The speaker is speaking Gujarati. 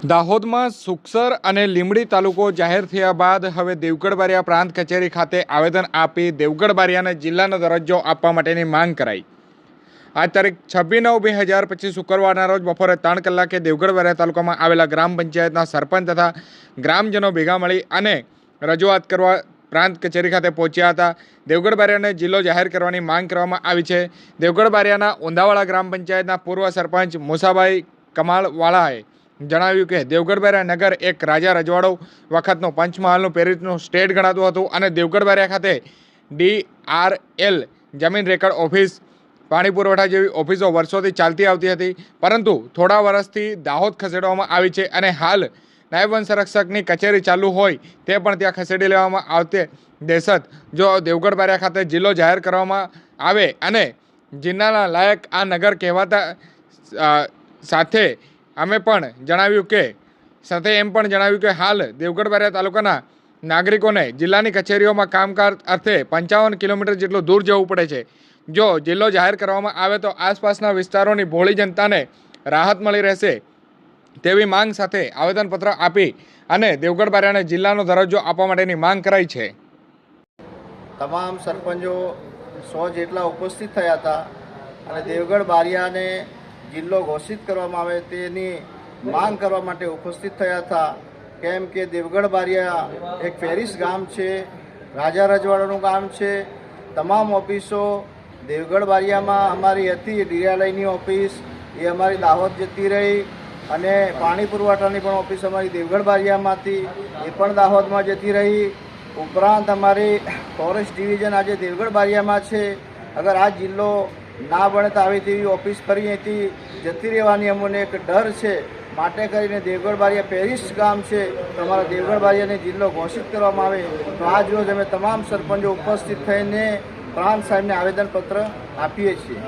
દાહોદમાં સુખસર અને લીંબડી તાલુકો જાહેર થયા બાદ હવે દેવગઢ બારિયા પ્રાંત કચેરી ખાતે આવેદન આપી દેવગઢ બારિયાને જિલ્લાનો દરજ્જો આપવા માટેની માંગ કરાઈ। આ તારીખ 26/9/2025 શુક્રવારના રોજ બપોરે 3 કલાકે દેવગઢ બારિયા તાલુકામાં આવેલા ગ્રામ પંચાયતના સરપંચ તથા ગ્રામજનો ભેગા મળી અને રજૂઆત કરવા પ્રાંત કચેરી ખાતે પહોંચ્યા હતા। દેવગઢ બારિયાને જિલ્લો જાહેર કરવાની માંગ કરવામાં આવી છે। દેવગઢ બારિયાના ઊંધાવાડા ગ્રામ પંચાયતના પૂર્વ સરપંચ મુસાભાઈ કમાલવાળાએ જણાવ્યું કે દેવગઢ બારિયા નગર એક રાજા રજવાડો વખતનું પંચમહાલનું પેરિસનું સ્ટેટ ગણાતું હતું અને દેવગઢ બારિયા ખાતે DRL જમીન રેકર્ડ ઓફિસ, પાણી પુરવઠા જેવી ઓફિસો વર્ષોથી ચાલતી આવતી હતી, પરંતુ થોડા વર્ષથી દાહોદ ખસેડવામાં આવી છે અને હાલ નાયબ વન સંરક્ષકની કચેરી ચાલુ હોય તે પણ ત્યાં ખસેડી લેવામાં આવતે દેશત જો દેવગઢ બારિયા ખાતે જિલ્લો જાહેર કરવામાં આવે અને જિલ્લાના લાયક આ નગર કહેવાતા સાથે અમે પણ જણાવ્યું કે હાલ દેવગઢ બારિયા તાલુકાના નાગરિકોને જિલ્લાની કચેરીઓમાં કામકાજ અર્થે 55 કિલોમીટર જેટલું દૂર જવું પડે છે। જો જિલ્લો જાહેર કરવામાં આવે તો આસપાસના વિસ્તારોની ભોળી જનતાને રાહત મળી રહેશે તેવી માંગ સાથે આવેદનપત્ર આપી અને દેવગઢ બારિયાને જિલ્લાનો દરજ્જો આપવા માટેની માંગ કરાઈ છે। તમામ સરપંચો 100 જેટલા ઉપસ્થિત થયા હતા અને દેવગઢ બારિયાને જિલ્લો ઘોષિત કરવામાં આવે તેની માંગ કરવા માટે ઉપસ્થિત થયા હતા। કેમ કે દેવગઢ બારિયા એક પેરિસ ગામ છે, રાજા રજવાડાનું ગામ છે। તમામ ઓફિસો દેવગઢ બારિયામાં અમારી હતી। ડીઆરઆઈની ઓફિસ એ અમારી દાહોદ જતી રહી અને પાણી પુરવઠાની પણ ઓફિસ અમારી દેવગઢ બારિયામાંથી એ પણ દાહોદમાં જતી રહી। ઉપરાંત અમારી ફોરેસ્ટ ડિવિઝન આજે દેવગઢ બારિયામાં છે। અગર આ જિલ્લો ના બને તો આવી તેવી ઓફિસ ફરી અહીંથી જતી રહેવાની અમને એક ડર છે। માટે કરીને દેવગઢ બારિયા પેરિસ ગામ છે તો અમારા દેવગઢ બારિયાને જિલ્લો ઘોષિત કરવામાં આવે તો આજ રોજ અમે તમામ સરપંચો ઉપસ્થિત થઈને પ્રાંત સાહેબને આવેદનપત્ર આપીએ છીએ।